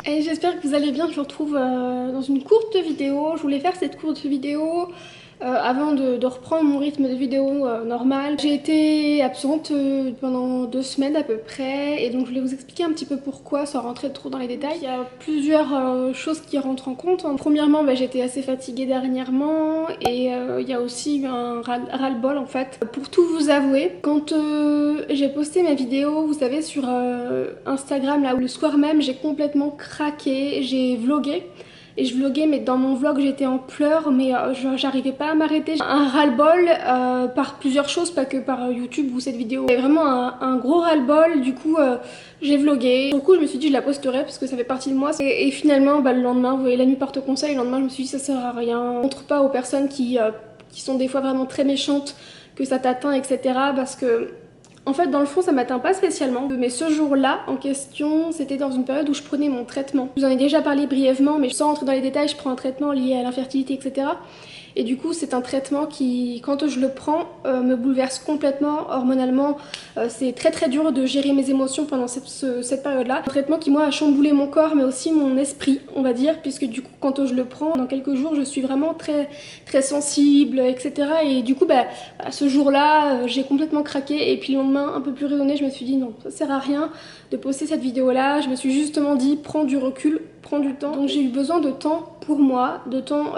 Et j'espère que vous allez bien, je vous retrouve dans une courte vidéo. Je voulais faire cette courte vidéo avant de reprendre mon rythme de vidéo normal. J'ai été absente pendant 2 semaines à peu près et donc je voulais vous expliquer un petit peu pourquoi sans rentrer trop dans les détails. Il y a plusieurs choses qui rentrent en compte. Premièrement, j'étais assez fatiguée dernièrement et il y a aussi eu un ras-le-bol en fait. Pour tout vous avouer, quand j'ai posté ma vidéo, vous savez, sur Instagram, là où le soir même j'ai complètement craqué, j'ai vlogué. Et je vloguais, mais dans mon vlog j'étais en pleurs, mais j'arrivais pas à m'arrêter. Un ras-le-bol par plusieurs choses, pas que par YouTube ou cette vidéo. C'était vraiment un gros ras-le-bol, du coup j'ai vlogué. Du coup je me suis dit je la posterai parce que ça fait partie de moi. Et finalement le lendemain, vous voyez, la nuit porte conseil, le lendemain je me suis dit ça sert à rien. Montre pas aux personnes qui sont des fois vraiment très méchantes que ça t'atteint, etc. Parce que en fait, dans le fond, ça m'atteint pas spécialement. Mais ce jour-là, en question, c'était dans une période où je prenais mon traitement. Je vous en ai déjà parlé brièvement, mais sans rentrer dans les détails, je prends un traitement lié à l'infertilité, etc. Et du coup, c'est un traitement qui, quand je le prends, me bouleverse complètement hormonalement. C'est très très dur de gérer mes émotions pendant cette période-là. Un traitement qui, moi, a chamboulé mon corps, mais aussi mon esprit, on va dire, puisque du coup, quand je le prends, dans quelques jours, je suis vraiment très très sensible, etc. Et du coup, à ce jour-là, j'ai complètement craqué. Et puis le lendemain, un peu plus raisonnée, je me suis dit non, ça sert à rien de poster cette vidéo-là. Je me suis justement dit, prends du recul, prends du temps. Donc j'ai eu besoin de temps pour moi, de temps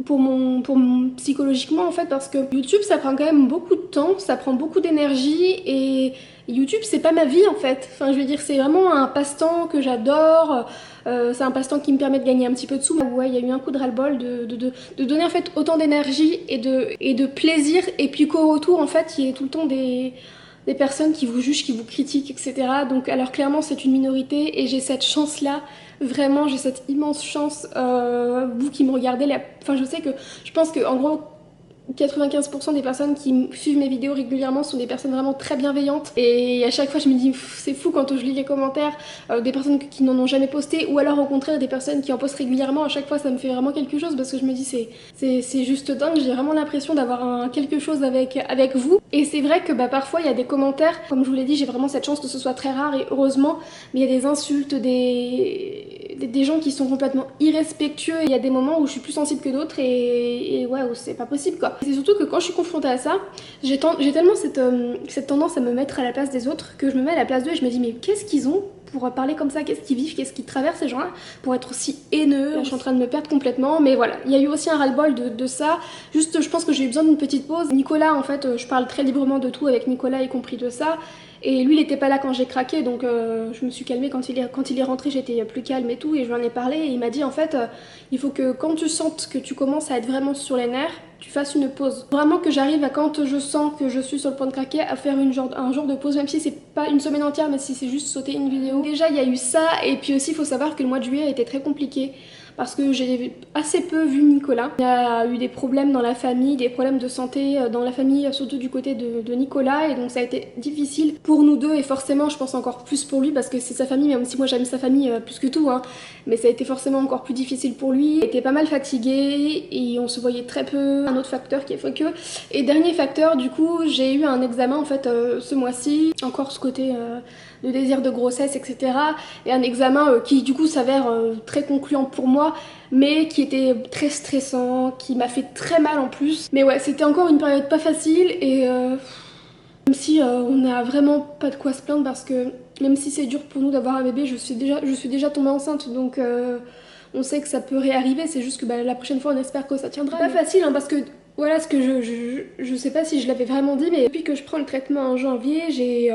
pour mon psychologiquement en fait, parce que YouTube ça prend quand même beaucoup de temps, ça prend beaucoup d'énergie et YouTube c'est pas ma vie en fait. Enfin je veux dire, c'est vraiment un passe-temps que j'adore. C'est un passe-temps qui me permet de gagner un petit peu de sous. Ouais, il y a eu un coup de ras-le-bol de donner en fait autant d'énergie et de plaisir, et puis qu'au retour en fait il y ait tout le temps des personnes qui vous jugent, qui vous critiquent, etc. Donc alors clairement c'est une minorité et j'ai cette chance là, vraiment j'ai cette immense chance, vous qui me regardez, enfin je pense que en gros 95% des personnes qui suivent mes vidéos régulièrement sont des personnes vraiment très bienveillantes, et à chaque fois je me dis c'est fou quand je lis les commentaires des personnes qui n'en ont jamais posté, ou alors au contraire des personnes qui en postent régulièrement. À chaque fois ça me fait vraiment quelque chose parce que je me dis c'est juste dingue, j'ai vraiment l'impression d'avoir quelque chose avec vous. Et c'est vrai que parfois il y a des commentaires, comme je vous l'ai dit, j'ai vraiment cette chance que ce soit très rare et heureusement, mais il y a des insultes, des gens qui sont complètement irrespectueux, et il y a des moments où je suis plus sensible que d'autres et ouais, c'est pas possible quoi. C'est surtout que quand je suis confrontée à ça, j'ai tellement cette tendance à me mettre à la place des autres que je me mets à la place d'eux et je me dis mais qu'est-ce qu'ils ont pour parler comme ça, qu'est-ce qu'ils vivent, qu'est-ce qu'ils traversent ces gens-là pour être aussi haineux. Là, je suis en train de me perdre complètement, mais voilà, il y a eu aussi un ras-le-bol de ça. Juste, je pense que j'ai eu besoin d'une petite pause. Nicolas, en fait, je parle très librement de tout avec Nicolas, y compris de ça. Et lui il était pas là quand j'ai craqué, donc je me suis calmée quand il est rentré, j'étais plus calme et tout, et je lui en ai parlé et il m'a dit en fait il faut que quand tu sentes que tu commences à être vraiment sur les nerfs, tu fasses une pause. Vraiment que j'arrive à, quand je sens que je suis sur le point de craquer, à faire un genre de pause, même si c'est pas une semaine entière, mais si c'est juste sauter une vidéo. Déjà il y a eu ça, et puis aussi il faut savoir que le mois de juillet a été très compliqué parce que j'ai assez peu vu Nicolas. Il y a eu des problèmes dans la famille, des problèmes de santé dans la famille, surtout du côté de Nicolas, et donc ça a été difficile pour nous deux, et forcément je pense encore plus pour lui parce que c'est sa famille, même si moi j'aime sa famille plus que tout, hein, mais ça a été forcément encore plus difficile pour lui. Il était pas mal fatigué et on se voyait très peu. Un autre facteur qui est fait que. Et dernier facteur, du coup j'ai eu un examen en fait ce mois-ci, encore ce côté de désir de grossesse, etc. Et un examen qui du coup s'avère très concluant pour moi, mais qui était très stressant, qui m'a fait très mal en plus. Mais ouais, c'était encore une période pas facile, et même si on n'a vraiment pas de quoi se plaindre, parce que même si c'est dur pour nous d'avoir un bébé, je suis déjà tombée enceinte, donc on sait que ça peut réarriver. C'est juste que la prochaine fois on espère que ça tiendra. Pas facile hein, parce que voilà, ce que je sais pas si je l'avais vraiment dit, mais depuis que je prends le traitement en janvier, j'ai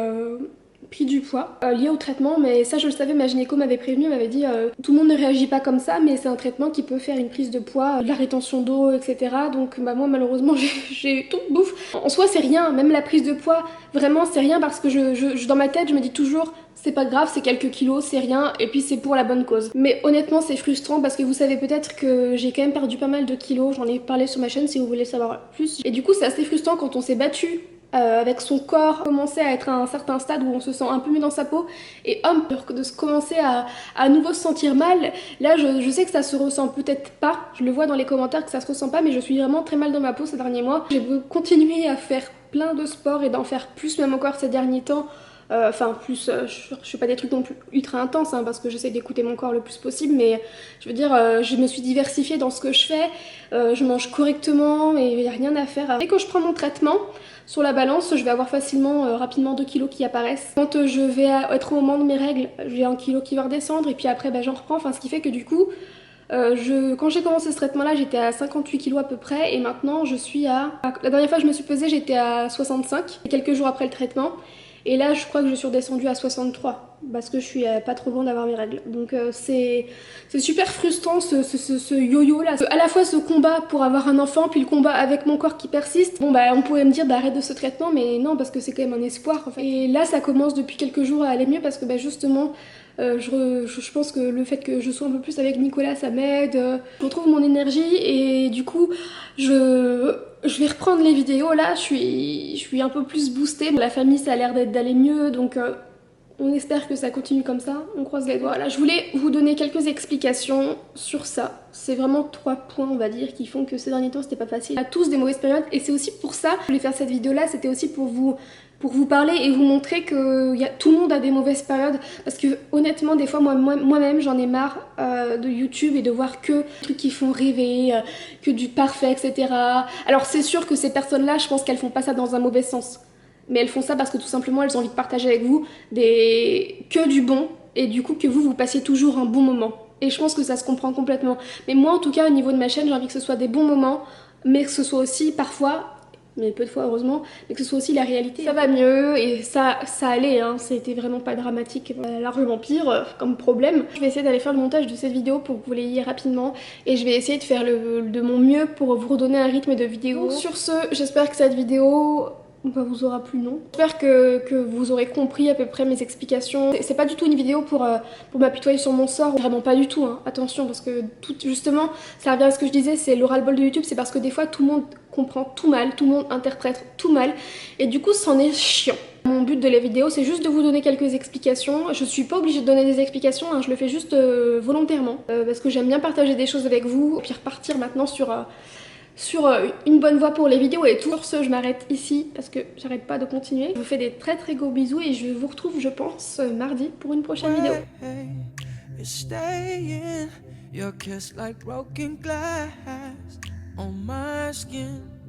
pris du poids lié au traitement, mais ça je le savais, ma gynéco m'avait prévenu, m'avait dit tout le monde ne réagit pas comme ça, mais c'est un traitement qui peut faire une prise de poids, de la rétention d'eau, etc. Donc moi malheureusement j'ai tout bouffe. En soi c'est rien, même la prise de poids, vraiment c'est rien, parce que dans ma tête je me dis toujours c'est pas grave, c'est quelques kilos, c'est rien, et puis c'est pour la bonne cause. Mais honnêtement c'est frustrant parce que vous savez peut-être que j'ai quand même perdu pas mal de kilos, j'en ai parlé sur ma chaîne si vous voulez savoir plus. Et du coup c'est assez frustrant quand on s'est battu avec son corps, commencer à être à un certain stade où on se sent un peu mieux dans sa peau, et hop, de se commencer à nouveau se sentir mal. Là je sais que ça se ressent peut-être pas, je le vois dans les commentaires que ça se ressent pas, mais je suis vraiment très mal dans ma peau ces derniers mois. J'ai continué à faire plein de sport et d'en faire plus même encore ces derniers temps. Enfin plus, je fais pas des trucs non plus ultra intenses hein, parce que j'essaie d'écouter mon corps le plus possible, mais je veux dire je me suis diversifiée dans ce que je fais, je mange correctement et il n'y a rien à faire. Dès que je prends mon traitement, sur la balance je vais avoir facilement rapidement 2 kilos qui apparaissent. Quand je vais être au moment de mes règles, j'ai 1 kilo qui va redescendre et puis après bah, j'en reprends, enfin ce qui fait que du coup quand j'ai commencé ce traitement là j'étais à 58 kilos à peu près et maintenant je suis à... La dernière fois que je me suis pesée j'étais à 65, quelques jours après le traitement. Et là, je crois que je suis redescendue à 63 parce que je suis pas trop loin d'avoir mes règles. Donc c'est super frustrant ce yo-yo là. À la fois ce combat pour avoir un enfant, puis le combat avec mon corps qui persiste. Bon bah on pourrait me dire d'arrêter de ce traitement, mais non parce que c'est quand même un espoir en fait. Et là ça commence depuis quelques jours à aller mieux parce que bah, justement je pense que le fait que je sois un peu plus avec Nicolas ça m'aide, je retrouve mon énergie et du coup je vais reprendre les vidéos là, je suis un peu plus boostée. La famille ça a l'air d'aller mieux donc on espère que ça continue comme ça, on croise les doigts. Voilà, je voulais vous donner quelques explications sur ça. C'est vraiment 3 points on va dire qui font que ces derniers temps c'était pas facile. On a tous des mauvaises périodes et c'est aussi pour ça que je voulais faire cette vidéo là, c'était aussi pour vous parler et vous montrer que tout le monde a des mauvaises périodes parce que honnêtement des fois moi-même j'en ai marre de YouTube et de voir que des trucs qui font rêver, que du parfait etc. Alors c'est sûr que ces personnes là je pense qu'elles font pas ça dans un mauvais sens mais elles font ça parce que tout simplement elles ont envie de partager avec vous que du bon et du coup que vous passiez toujours un bon moment et je pense que ça se comprend complètement mais moi en tout cas au niveau de ma chaîne j'ai envie que ce soit des bons moments mais que ce soit aussi parfois mais peu de fois heureusement, mais que ce soit aussi la réalité. Ça va mieux et ça allait, hein, c'était vraiment pas dramatique, largement pire comme problème. Je vais essayer d'aller faire le montage de cette vidéo pour que vous l'ayez rapidement et je vais essayer de faire de mon mieux pour vous redonner un rythme de vidéo. Donc, sur ce, j'espère que cette vidéo vous aura plu, non? J'espère que vous aurez compris à peu près mes explications. C'est pas du tout une vidéo pour m'apitoyer sur mon sort, vraiment pas du tout, hein. Attention parce que justement, ça revient à ce que je disais, c'est le ras-le-bol de YouTube, c'est parce que des fois tout le monde comprend tout mal, tout le monde interprète tout mal et du coup c'en est chiant. Mon but de la vidéo c'est juste de vous donner quelques explications, je suis pas obligée de donner des explications, hein, je le fais juste volontairement parce que j'aime bien partager des choses avec vous, puis repartir maintenant sur une bonne voie pour les vidéos et tout. Sur ce, je m'arrête ici parce que j'arrête pas de continuer. Je vous fais des très très gros bisous et je vous retrouve, je pense, mardi pour une prochaine vidéo. Your kiss like broken glass on my skin.